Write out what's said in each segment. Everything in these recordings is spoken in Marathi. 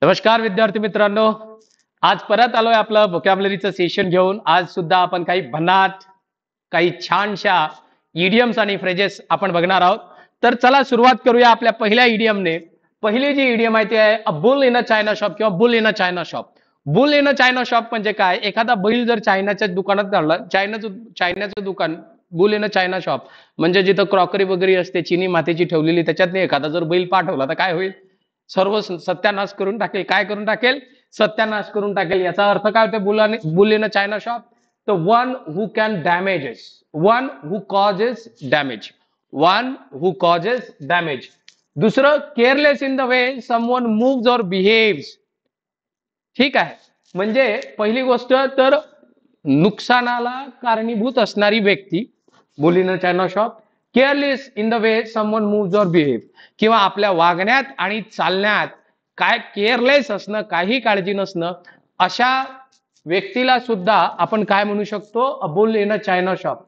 नमस्कार विद्यार्थी मित्रांनो, आज परत आलोय आपलं व्होकॅब्युलरीचं सेशन घेऊन. आज सुद्धा आपण काही भन्नाट, काही छानशा इडियम्स आणि फ्रेजेस आपण बघणार आहोत. तर चला सुरुवात करूया आपल्या पहिल्या इडियमने. पहिली जी इडियम आहे ती आहे a bull in a china shop किंवा bull in a china shop. Bull in a china shop म्हणजे काय? एखादा बैल जर चायनाच्या दुकानात घालला, चायनाचं दुकान, boule in a china shop म्हणजे जिथं क्रॉकरी वगैरे असते, चिनी मातीची ठेवलेली, त्याच्यात एखादा जर बैल पाठवला तर काय होईल? सर्व सत्यानाश करून टाकेल. काय करून टाकेल? सत्यानाश करून टाकेल. याचा अर्थ काय होते? Bull in a china shop. तर one who can damages, one who causes damage, one who causes damage. दुसरं, careless in the way someone moves or behaves. ठीक आहे, म्हणजे पहिली गोष्ट तर नुकसानाला कारणीभूत असणारी व्यक्ती, boule in a china shop. Careless in the way someone moves or behave, किंवा आपल्या वागण्यात आणि चालण्यात काय केअरलेस असणं, काही काळजी नसणं, अशा व्यक्तीला सुद्धा आपण काय म्हणू शकतो? अ bull in a china shop.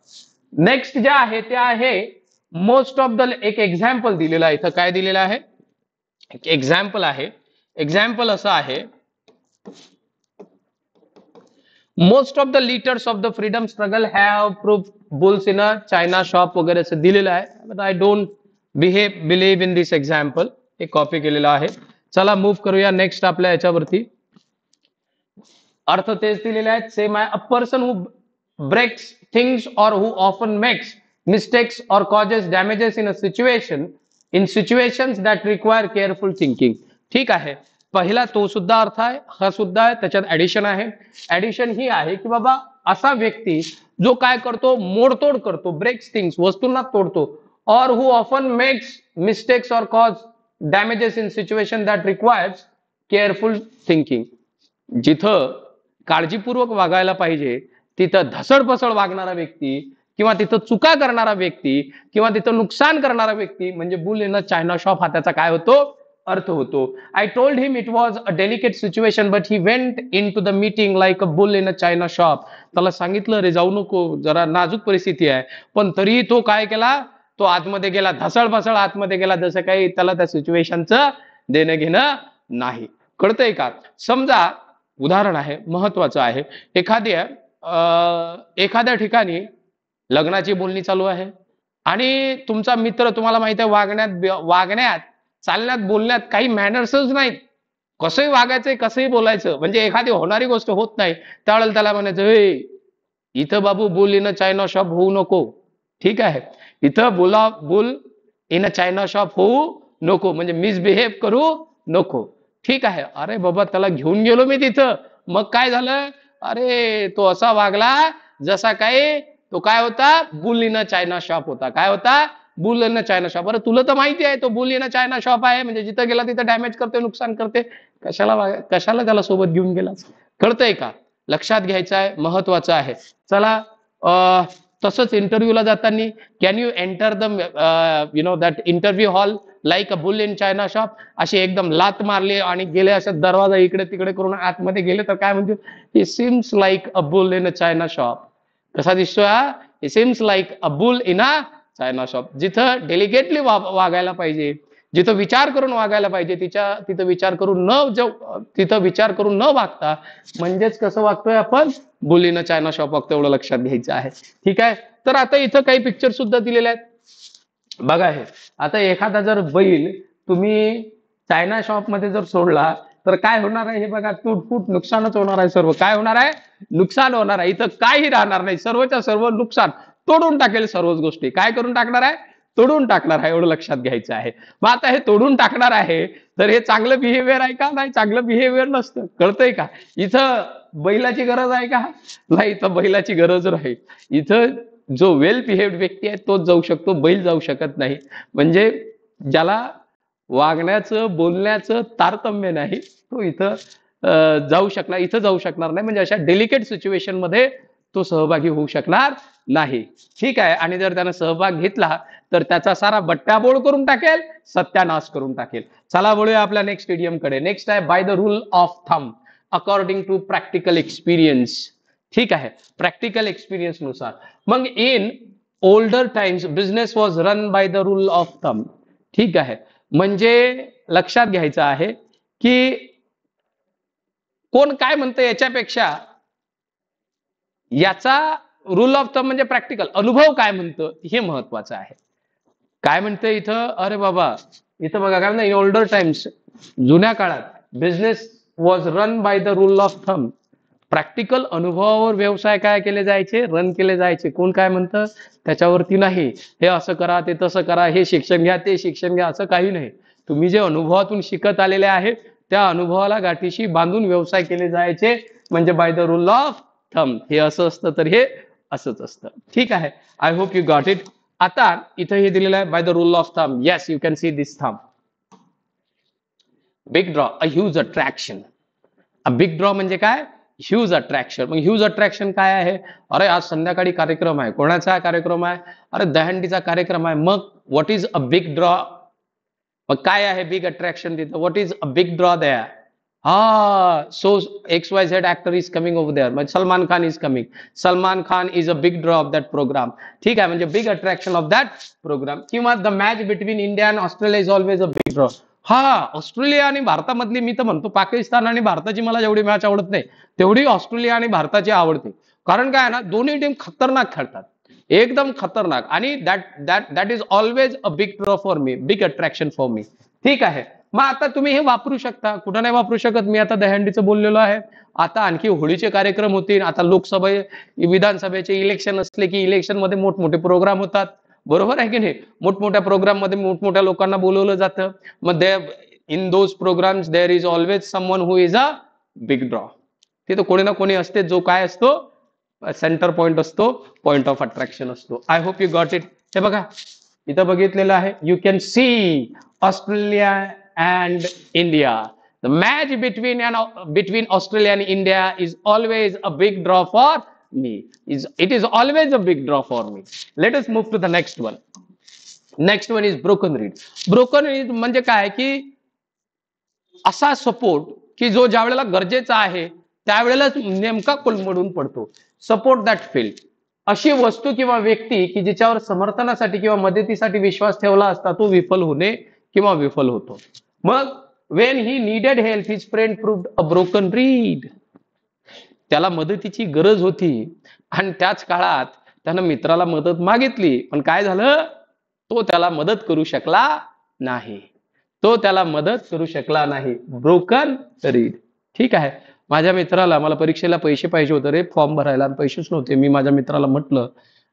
Next जे आहे ते आहे मोस्ट ऑफ द. एक एक्झाम्पल दिलेलं आहे इथं. काय दिलेलं आहे? एक एक्झाम्पल आहे. एक्झाम्पल असं आहे, most of the leaders of the freedom struggle have proved bulls in a china shop वगैरे असं दिलेलं आहे. But I don't believe in this example. हे कॉपी केलेलं आहे. चला मूव्ह करूया नेक्स्ट आपल्या याच्यावरती. अर्थ तेच दिलेले आहेत, सेम आहे. A person who breaks things or who often makes mistakes or causes damages in a situation, in situations that require careful thinking. ठीक आहे, पहिला तो सुद्धा अर्थ आहे, हा सुद्धा आहे, त्याच्यात ऍडिशन आहे. ऍडिशन ही आहे की बाबा असा व्यक्ती जो काय करतो? मोडतोड करतो, ब्रेक्स थिंग्स, वस्तूंना तोडतो. और हू ऑफन मेक्स मिस्टेक्स और cause damages in situation that requires careful thinking. जिथं काळजीपूर्वक वागायला पाहिजे तिथं धसडपसड वागणारा व्यक्ती, किंवा तिथं चुका करणारा व्यक्ती, किंवा तिथं नुकसान करणारा व्यक्ती म्हणजे bull in a china shop हा त्याचा काय होतो? अर्थ होतो. I told him it was a delicate situation but he went in to the meeting like a bull in a china shop. त्याला सांगितलं रे जाऊ नको, जरा नाजूक परिस्थिती आहे, पण तरीही तो काय केला? तो आतमध्ये गेला, धसडपसड आतमध्ये गेला, जसं काही त्याला त्या सिच्युएशनचं देणं घेणं नाही. कळतंय का? समजा उदाहरण आहे, महत्वाचं आहे. एखाद्या ठिकाणी लग्नाची बोलणी चालू आहे आणि तुमचा मित्र, तुम्हाला माहिती आहे, वागण्यात चालण्यात बोलण्यात काही मॅनर्सच नाहीत. कसंही वागायचंय, कसंही बोलायचं, म्हणजे एखादी होणारी गोष्ट होत नाही त्यावेळेला त्याला म्हणायचं, हे इथं बाबू bull in a china shop होऊ नको. ठीक आहे, इथं bull in a china shop होऊ नको, म्हणजे मिसबिहेव करू नको. ठीक आहे, अरे बाबा त्याला घेऊन गेलो मी तिथं, मग काय झालं? अरे तो असा वागला जसा काही तो काय होता? Boule in a china shop होता. काय होता? Boule in a china shop. अरे तुला तर माहिती आहे तो boule in a china shop आहे, म्हणजे जिथं गेला तिथं डॅमेज करते, नुकसान करते. कशाला त्याला सोबत घेऊन गेलास? कळतंय का? लक्षात घ्यायचं आहे, महत्वाचं आहे. चला, तसंच इंटरव्ह्यूला जाताना, can you enter the that interview hall like a bull in China shop. अशी एकदम लात मारली आणि गेले, अशा दरवाजा इकडे तिकडे करून आतमध्ये गेले तर काय म्हणतील? It seems like a bull in a china shop. कसा दिसतोय हा? It seems like a bull in a china shop. जिथं डेलिकेटली वागायला पाहिजे, जिथं विचार करून वागायला पाहिजे, तिथं विचार करून न वागता म्हणजेच कसं वागतोय आपण? Boule in a china shop वागतो, एवढं लक्षात घ्यायचं आहे. ठीक आहे, तर आता इथं काही पिक्चर सुद्धा दिलेले आहेत. बघा, हे आता एखादा जर बैल तुम्ही चायना शॉप मध्ये जर सोडला तर काय होणार आहे? हे बघा, तुटफूट नुकसानच होणार आहे. सर्व काय होणार आहे? नुकसान होणार आहे. इथं काही राहणार नाही, सर्वच्या सर्व नुकसान. तोडून टाकेल सर्वच गोष्टी. काय करून टाकणार आहे? तोडून टाकणार आहे, एवढं लक्षात घ्यायचं आहे. मग आता हे तोडून टाकणार आहे तर हे चांगलं बिहेवियर आहे का? नाही, चांगलं बिहेवियर नसतं. कळतंय का? इथं बैलाची गरज आहे का? नाही, इथं बैलाची गरज नाही. इथं जो वेल बिहेव्ड व्यक्ती आहे तोच जाऊ शकतो, बैल जाऊ शकत नाही. म्हणजे ज्याला वागण्याचं बोलण्याचं तारतम्य नाही तो इथं जाऊ शकणार नाही. म्हणजे अशा डेलिकेट सिच्युएशन मध्ये तो सहभागी होऊ शकणार नाही. ठीक आहे, आणि जर त्यानं सहभाग घेतला तर त्याचा सारा बट्ट्याबोळ करून टाकेल, सत्यानाश करून टाकेल. चला वळूया आपल्या नेक्स्ट इडियम कडे. नेक्स्ट आहे by the rule of thumb according to practical experience. ठीक आहे, प्रॅक्टिकल एक्सपिरियन्स नुसार. मग in older times business was run by the rule of thumb. ठीक आहे, म्हणजे लक्षात घ्यायचं आहे की कोण काय म्हणतं याच्यापेक्षा याचा रूल ऑफ थंब म्हणजे प्रॅक्टिकल अनुभव काय म्हणतं हे महत्वाचं आहे. काय म्हणतं इथं, अरे बाबा इथं बघा काय म्हणतं, इन ओल्डर टाइम्स, जुन्या काळात business was run by the rule of thumb. Practical अनुभवावर व्यवसाय काय केले जायचे, रन केले जायचे. कोण काय म्हणतं त्याच्यावरती नाही, हे असं करा ते तसं करा, हे शिक्षण घ्या ते शिक्षण घ्या, असं काही नाही. तुम्ही जे अनुभवातून शिकत आलेले आहे त्या अनुभवाला गाठीशी बांधून व्यवसाय केले जायचे, म्हणजे bye the rule of thumb. हे असं असतं तर हे असंच असतं. ठीक आहे, I hope you got it. आता इथं हे दिलेलं आहे by the rule of thumb. Yes, you can see this thumb. Big draw, a huge attraction. A big draw म्हणजे काय, ह्यूज अट्रॅक्शन. मग ह्यूज अट्रॅक्शन काय आहे, अरे आज संध्याकाळी कार्यक्रम आहे. कोणाचा कार्यक्रम आहे, अरे दहंडीचा कार्यक्रम आहे. मग what is a big draw, मग काय आहे बिग अट्रॅक्शन तिथं, what is a big draw there. हा, so XYZ actor is coming over there, म्हणजे Salman Khan is coming. Salman Khan is a big draw of that program. ठीक आहे, म्हणजे big attraction of that program. किंवा the match between India and Australia is always a big draw. हा, ऑस्ट्रेलिया आणि भारतामधली, मी तर म्हणतो पाकिस्तान आणि भारताची मला जेवढी मॅच आवडत नाही तेवढी ऑस्ट्रेलिया आणि भारताची आवडते. कारण काय ना, दोन्ही टीम खतरनाक खेळतात, एकदम खतरनाक. आणि that that that is always a big draw for me, big attraction for me. ठीक आहे, मग आता तुम्ही हे वापरू शकता. कुठं नाही वापरू शकत, मी आता दहंडीचं बोललेलो आहे. आता आणखी होळीचे कार्यक्रम होतील. आता लोकसभा विधानसभेचे इलेक्शन असले की इलेक्शन मध्ये मोठमोठे प्रोग्राम होतात, बरोबर आहे की नाही. मोठमोठ्या प्रोग्राम मध्ये मोठमोठ्या लोकांना बोलवलं जातं. मग in those programmes there is always someone who is a big draw. तिथं कोणी ना कोणी असते जो काय असतो, सेंटर पॉइंट असतो, पॉइंट ऑफ अट्रॅक्शन असतो. I hope you got it. हे बघा इथं बघितलेलं आहे, you can see Australia and India. The match between Australia and India is always a big draw for me. It is always a big draw for me. Let us move to the next one. Next one is broken reed. Broken reed म्हणजे काय की असा सपोर्ट की जो ज्या वेळेला गरजेचा आहे त्यावेळेलाच नेमका कोलमडून पडतो. Support that field. अशी वस्तू किंवा व्यक्ती की जिच्यावर समर्थनासाठी किंवा मदतीसाठी विश्वास ठेवला असता तो विफल होणे किंवा विफल होतो. मग when he needed help his friend proved a broken reed. त्याला मदतीची गरज होती आणि त्याच काळात त्यानं मित्राला मदत मागितली, पण काय झालं, तो त्याला मदत करू शकला नाही. तो त्याला मदत करू शकला नाही. Broken read. ठीक आहे, माझ्या मित्राला, मला परीक्षेला पैसे पाहिजे होते रे, फॉर्म भरायला, पैसेच नव्हते. मी माझ्या मित्राला म्हटलं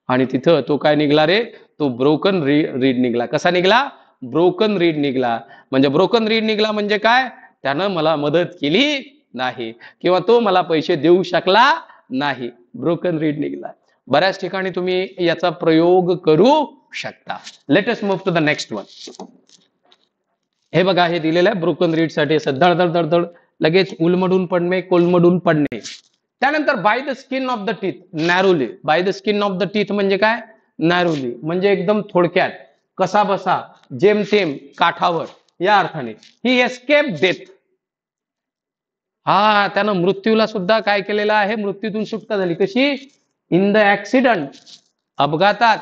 आणि तिथं तो काय निघला रे, तो ब्रोकन रीड निघला. कसा निघला, ब्रोकन रीड निघला. म्हणजे ब्रोकन रीड निघला म्हणजे काय, त्यानं मला मदत केली नाही किंवा तो मला पैसे देऊ शकला नाही. ब्रोकन रीड निघला. बऱ्याच ठिकाणी तुम्ही याचा प्रयोग करू शकता. Let us move to the next one. हे बघा, हे दिलेलं आहे ब्रोकन रीड साठी असं धडधड धडधड, लगेच उलमडून पडणे, कोलमडून पडणे. त्यानंतर by the skin of the teeth, narrowly. By the skin of the teeth म्हणजे काय, नॅरोली म्हणजे एकदम थोडक्यात, कसा बसा, जेमतेम, काठावर, या अर्थाने. ही एस्केप डेथ. हा, त्यानं मृत्यूला सुद्धा काय केलेलं आहे, मृत्यूतून सुटका झाली. कशी, इन द ऍक्सिडेंट, अपघातात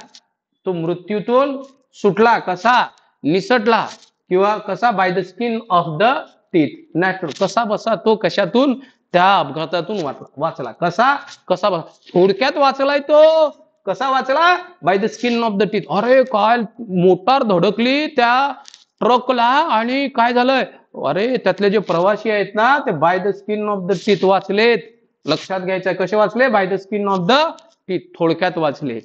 तो मृत्यूतून सुटला. कसा, निसटला. किंवा कसा, bye the skin of the teeth, natural, कसा बसा तो कशातून, त्या अपघातातून वाचला. कसा, कसा बसा, थोडक्यात वाचलाय तो. कसा वाचला, bye the skin of the teeth. अरे काय मोटार धडकली त्या ट्रकला आणि काय झालंय, अरे त्यातले जे प्रवासी आहेत ना ते by the skin of the teeth वाचलेत. लक्षात घ्यायचंय, कसे वाचले, by the skin of the teeth, थोडक्यात वाचले.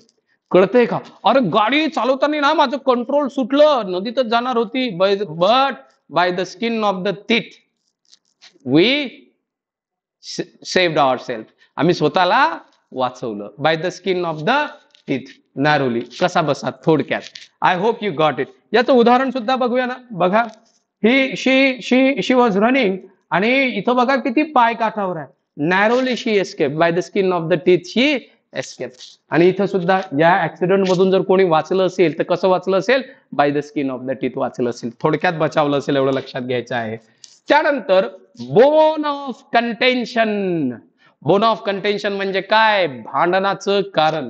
कळतंय का, अरे गाडी चालवताना ना माझं कंट्रोल सुटलं, नदीतच जाणार होती, but by the skin of the teeth we saved ourselves. आम्ही स्वतःला वाचवलं. By the skin of the teeth, narrowly, कसा बसा, थोडक्यात. I hope you got it. याचं उदाहरण सुद्धा बघूया ना. बघा, शी वॉज रनिंग आणि इथं बघा किती पाय काठावर आहे. Narrowly she escape, by the skin of the teeth she escape. आणि इथं सुद्धा या ऍक्सिडेंट मधून जर कोणी वाचलं असेल तर कसं वाचलं असेल, bye the skin of the teeth वाचलं असेल, थोडक्यात बचावलं असेल, एवढं लक्षात घ्यायचं आहे. त्यानंतर bone of contention. Bone of contention म्हणजे काय, भांडणाचं कारण.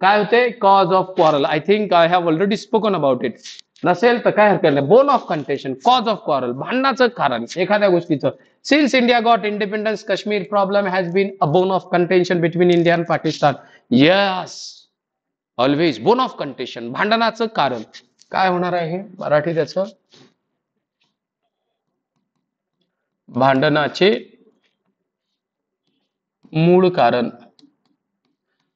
काय होते, cause of quarrel. I think I have already spoken about it. नसेल तर काय हरकत नाही. Bone of contention, cause of quarrel, भांडणाचं कारण एखाद्या गोष्टीचं. Since India got independence Kashmir problem has been a bone of contention between India and Pakistan. Yes, always bone of contention, भांडणाचं कारण. काय होणार आहे हे मराठी त्याचं? भांडणाचे मूळ कारण,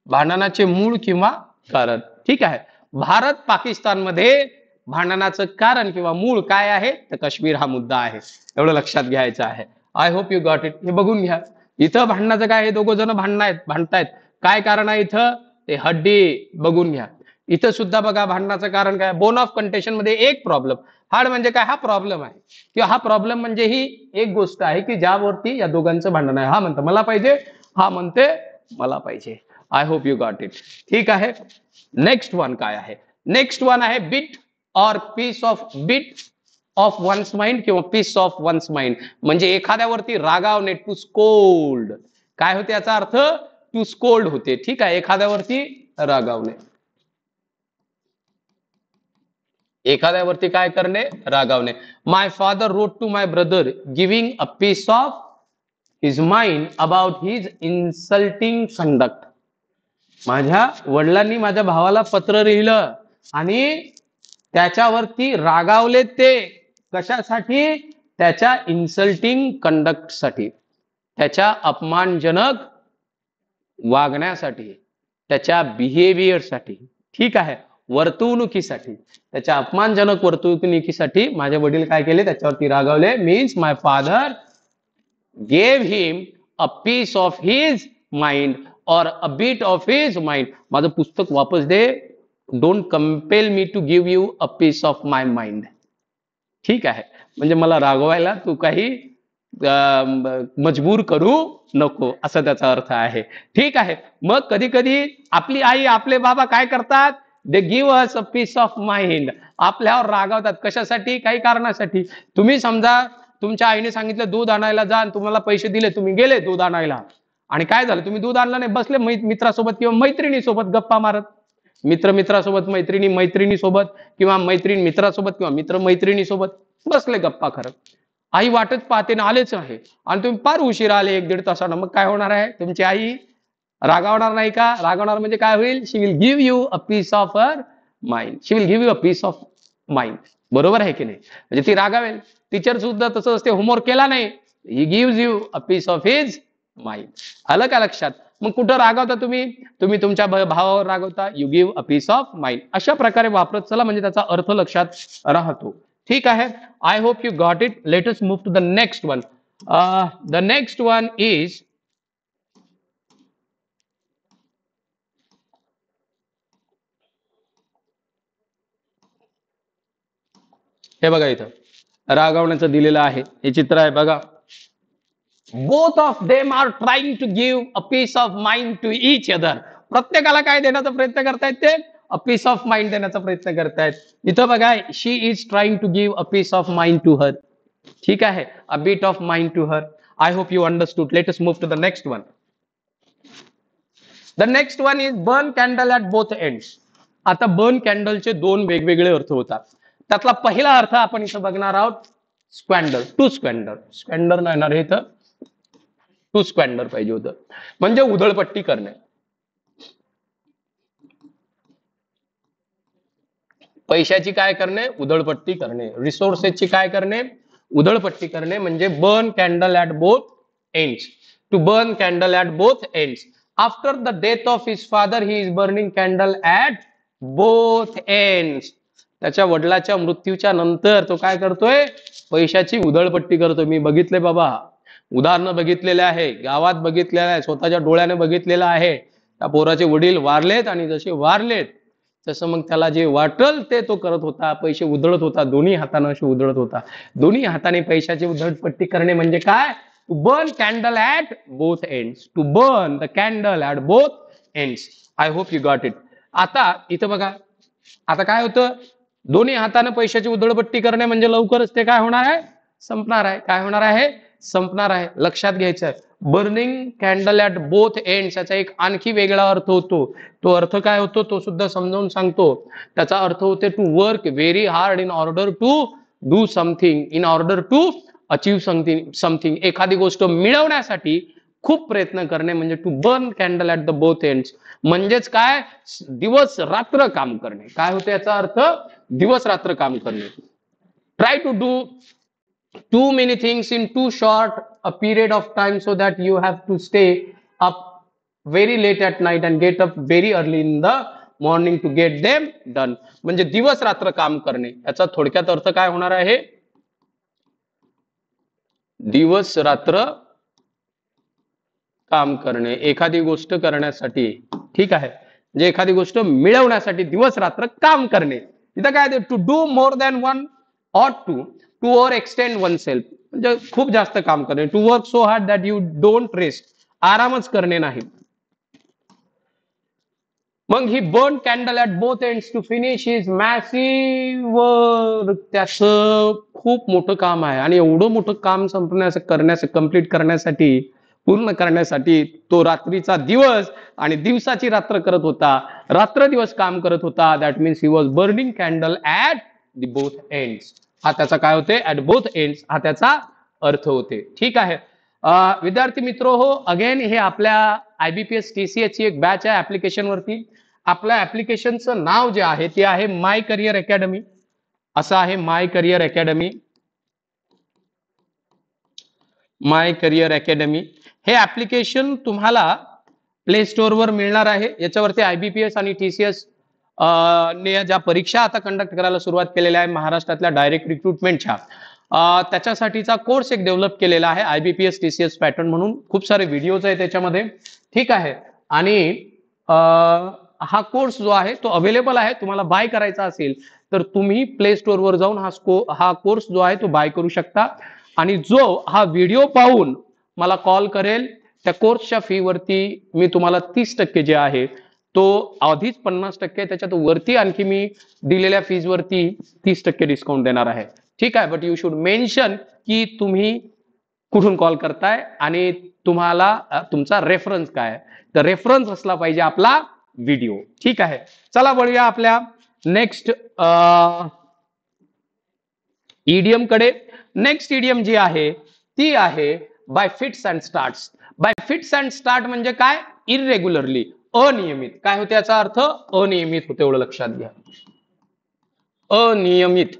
भांडणाचे मूळ किंवा कारण. ठीक आहे. भारत पाकिस्तानमध्ये भांडणाचं कारण किंवा मूळ काय आहे तर काश्मीर हा मुद्दा आहे. एवढं लक्षात घ्यायचं आहे. I hope you got it. हे बघून घ्या. इथं भांडणाचं काय, हे दोघं जण भांडतायत. काय कारण आहे इथं ते हड्डी बघून घ्या. इथं सुद्धा बघा भांडणाचं कारण काय, बोन ऑफ कंटेशन मध्ये एक प्रॉब्लेम. हार्ड म्हणजे काय, हा प्रॉब्लेम आहे किंवा हा प्रॉब्लेम म्हणजे ही एक गोष्ट आहे की ज्यावरती या दोघांचं भांडण आहे. हा म्हणतं मला पाहिजे, हा म्हणते मला पाहिजे. I hope you got it. ठीक आहे. नेक्स्ट वन काय आहे, नेक्स्ट वन आहे beat or piece of one's mind किंवा पीस ऑफ वन्स माइंड. म्हणजे एखाद्यावरती रागावणे, टू स्कोल्ड. काय होते याचा अर्थ, टू स्कोल्ड होते. ठीक आहे, एखाद्यावरती रागावणे, एखाद्यावरती काय करणे, रागावणे. My father wrote to my brother giving a piece of his mind about his insulting conduct. माझ्या वडिलांनी माझ्या भावाला पत्र लिहिलं आणि त्याच्यावरती रागावले. ते कशासाठी, त्याच्या इन्सल्टिंग कंडक्ट साठी, त्याच्या अपमानजनक वागण्यासाठी, त्याच्या बिहेवियर साठी. ठीक आहे, वर्तवणुकीसाठी, त्याच्या अपमानजनक वर्तणुकीसाठी माझे वडील काय केले, त्याच्यावरती रागावले. Means my father gave him a piece of his mind और a bit of his mind. माझं पुस्तक वापस दे. Don't compel me to give you a piece of my mind. ठीक आहे, म्हणजे मला रागवायला तू काही मजबूर करू नको, असं त्याचा अर्थ आहे. ठीक आहे. मग कधी कधी आपली आई, आपले बाबा काय करतात, they give us a piece of mind. आपल्यावर रागावतात. कशासाठी, काही कारणासाठी. तुम्ही समजा तुमच्या आईने सांगितलं दूध आणायला जा, आणि तुम्हाला पैसे दिले, तुम्ही गेले दूध आणायला, आणि काय झालं, तुम्ही दूध आणलं नाही, बसले मित्रासोबत किंवा मैत्रिणीसोबत गप्पा मारत. मित्रासोबत, मैत्रिणीसोबत, किंवा मैत्रीण मित्रासोबत, किंवा मित्र मैत्रिणीसोबत बसले गप्पा करत. आई वाटच पाहते ना, आलेच आहे, आणि तुम्ही फार उशीर आले 1-1.5 तासानं. मग काय होणार आहे, तुमची आई रागावणार नाही का? रागावणार म्हणजे काय होईल, she will give you a piece of her mind. She will give you a piece of mind. बरोबर आहे की नाही? म्हणजे ती रागावेल. टीचर सुद्धा तसं असते, होमवर्क केला नाही, he give you a piece of his mind. आलं का लक्षात? मग कुठं रागावता तुम्ही तुमच्या भावावर रागवता, you give a piece of mind. अशा प्रकारे वापरत चला, म्हणजे त्याचा अर्थ लक्षात राहतो. ठीक आहे. I hope you got it. Let us move to the next one. The next one is, हे बघा, इथं रागावण्याचं दिलेलं आहे, हे चित्र आहे बघा. Both of them are trying to give a piece of mind to each other. प्रत्येकाला काय देण्याचा प्रयत्न करतायत, ते अ पीस ऑफ माइंड देण्याचा प्रयत्न करतायत. इथं बघा, she is trying to give a piece of mind to her. ठीक आहे, a bit of mind to her. I hope you understood. Let us move to the next one. The next one is burn candle at both ends. आता बर्न कॅन्डलचे दोन वेगवेगळे अर्थ होतात. त्यातला पहिला अर्थ आपण इथं बघणार आहोत, स्क्वॅन्डल, टू स्क्वॅन्डर. स्क्वॅन्डर नाही येणार इथं, टू स्क्वॅन्डर पाहिजे होतं, म्हणजे उधळपट्टी करणे. पैशाची काय करणे, उधळपट्टी करणे. रिसोर्सेसची काय करणे, उधळपट्टी करणे, म्हणजे burn candle at both ends. To burn candle at both ends. After the death of his father he is burning candle at both ends. त्याच्या वडिलाच्या मृत्यूच्या नंतर तो काय करतोय, पैशाची उधळपट्टी करतोय. मी बघितले बाबा, उदाहरणं बघितलेले आहे, गावात बघितलेलं आहे, स्वतःच्या डोळ्याने बघितलेलं आहे. त्या पोराचे वडील वारलेत, आणि जसे वारलेत तसं मग त्याला जे वाटल ते तो करत होता. पैसे उधळत होता, दोन्ही हाताने असे उधळत होता. दोन्ही हाताने पैशाची उधळपट्टी करणे म्हणजे काय, to burn candle at both ends. To burn the candle at both ends. I hope you got it. आता इथं बघा, आता काय होतं, दोन्ही हाताने पैशाची उधळपट्टी करणे म्हणजे लवकरच ते काय होणार आहे, संपणार आहे. काय होणार आहे, संपणार आहे. लक्षात घ्यायचं आहे. Burning candle at both ends याचा एक आणखी वेगळा अर्थ होतो. तो अर्थ काय होतो तो सुद्धा समजावून सांगतो. त्याचा अर्थ होते to work very hard in order to do something, in order to achieve something. एखादी गोष्ट मिळवण्यासाठी खूप प्रयत्न करणे म्हणजे to burn candle at the both ends. म्हणजेच काय, दिवस रात्र काम करणे. काय होते याचा अर्थ, दिवस रात्र काम करणे. Try to do too many things in too short a period of time so that you have to stay up very late at night and get up very early in the morning to get them done. म्हणजे दिवस रात्र काम करणे याचा थोडक्यात अर्थ काय होणार आहे, दिवस रात्र काम करणे एखादी गोष्ट करण्यासाठी. ठीक आहे, म्हणजे एखादी गोष्ट मिळवण्यासाठी दिवस रात्र काम करणे. इथं काय, to do more than one or to over extend oneself, म्हणजे खूप जास्त काम करणे. To work so hard that you don't rest, आरामच करणे नाही. मग he burn candle at both ends to finish his massive work. त्याचं खूप मोठं काम आहे आणि एवढं मोठं काम कंप्लीट करण्यासाठी, पूर्ण करण्यासाठी तो रात्रीचा दिवस आणि दिवसाची रात्र करत होता, रात्र दिवस काम करत होता. That means he was burning candle at the both ends. हा त्याचा काय होते, ऍट बोथ एंड्स हा त्याचा अर्थ होते. ठीक आहे विद्यार्थी मित्र हो, अगेन हे आपल्या IBPS TCS ची एक बॅच आहे ऍप्लिकेशन वरती. आपल्या ऍप्लिकेशनचं नाव जे आहे ते आहे माय करिअर अकॅडमी. असं आहे माय करिअर अकॅडमी. माय करिअर अकॅडमी हे ऍप्लिकेशन तुम्हाला प्ले स्टोअर वर मिळणार आहे. याच्यावरती IBPS आणि TCS ने ज्या परीक्षा आता कंडक्ट करायला सुरुवात केलेल्या आहे महाराष्ट्रातल्या डायरेक्ट रिक्रुटमेंटच्या, त्याच्यासाठीचा कोर्स एक डेव्हलप केलेला आहे IBPS TCS पॅटर्न म्हणून. खूप सारे व्हिडिओज आहे त्याच्यामध्ये. ठीक आहे, आणि हा कोर्स जो आहे तो अवेलेबल आहे. तुम्हाला बाय करायचा असेल तर तुम्ही प्ले स्टोअर वर जाऊन हा कोर्स जो आहे तो बाय करू शकता. आणि जो हा व्हिडिओ पाहून मला कॉल करेल त्या कोर्सच्या फी वरती मी तुम्हाला 30% जे आहे तो आधीच 50%, त्याच्यात वरती आणखी मी दिलेल्या फीज वरती 30% डिस्काउंट देणार आहे. ठीक आहे, बट यू शुड मेन्शन की तुम्ही कुठून कॉल करताय आणि तुम्हाला तुमचा रेफरन्स काय आहे. तर रेफरन्स असला पाहिजे आपला व्हिडिओ. ठीक आहे, चला वळूया आपल्या नेक्स्ट इडियम कडे. नेक्स्ट इडियम जी आहे ती आहे bye fits and starts. Bye fits and start म्हणजे काय, इरेग्युलरली, अनियमित. काय होते याचा अर्थ, अनियमित होते, एवढं लक्षात घ्या. अनियमित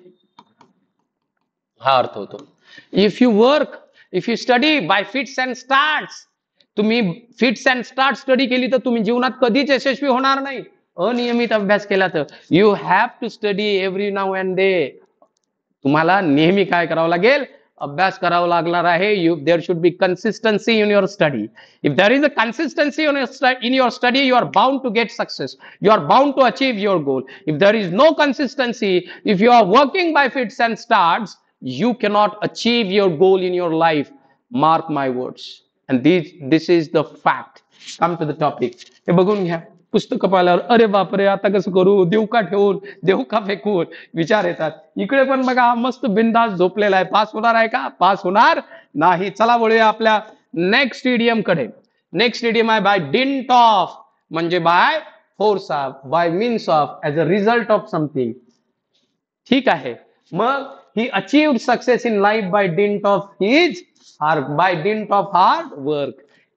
हा अर्थ होतो. If you study bye fits and starts, तुम्ही फिट्स अँड स्टार्ट स्टडी केली तर तुम्ही जीवनात कधीच यशस्वी होणार नाही. अनियमित अभ्यास केला तर you have to study every now and then. तुम्हाला नेहमी काय करावं लागेल, अभ्यास करावा लागणार आहे. There should be consistency in your study. If there is a consistency in your study, you are bound to get success. You are bound to achieve your goal. If there is no consistency, if you are working by fits and starts, you cannot achieve your goal in your life. Mark my words. And this is the fact. Come to the topic. हे बघून घ्या. पुस्तक पाहिल्यावर अरे बापरे आता कसं करू, देऊ का ठेवून, देऊ का फेकून विचार येतात. इकडे पण बघा मस्त बिंदास झोपलेला आहे. पास होणार आहे का, पास होणार नाही. चला वळूया आपल्या नेक्स्ट इडियम कडे. नेक्स्ट इडियम आहे बाय डिंट ऑफ, म्हणजे by force of, bye means of, as a result of something. ठीक आहे, मग he achieved success in life by dint of hard work.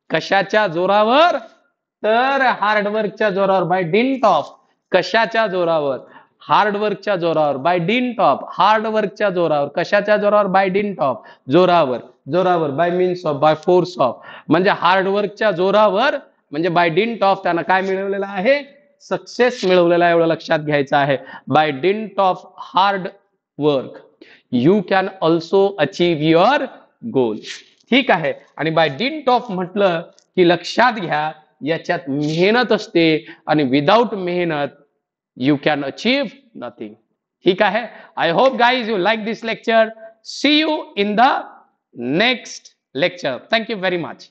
कशाच्या जोरावर, तर हार्डवर्कच्या जोरावर. बाय डिंट ऑफ, कशाच्या जोरावर, हार्डवर्कच्या जोरावर. बाय डिंट ऑफ, हार्डवर्कच्या जोरावर. कशाच्या जोरावर, बाय डिंट ऑफ, जोरावर, जोरावर. Bye means of, by force of, म्हणजे हार्डवर्कच्या जोरावर, म्हणजे बाय डिंट ऑफ त्यानं काय मिळवलेलं आहे, सक्सेस मिळवलेला आहे. एवढं लक्षात घ्यायचं आहे. By dint of hard work you can also achieve your goal. ठीक आहे, आणि बाय डिंट ऑफ म्हटलं की लक्षात घ्या याच्यात मेहनत असते आणि विदाउट मेहनत यू कॅन अचीव्ह नथिंग. ठीक आहे, I hope guys you like this lecture. See you in the next lecture. Thank you very much.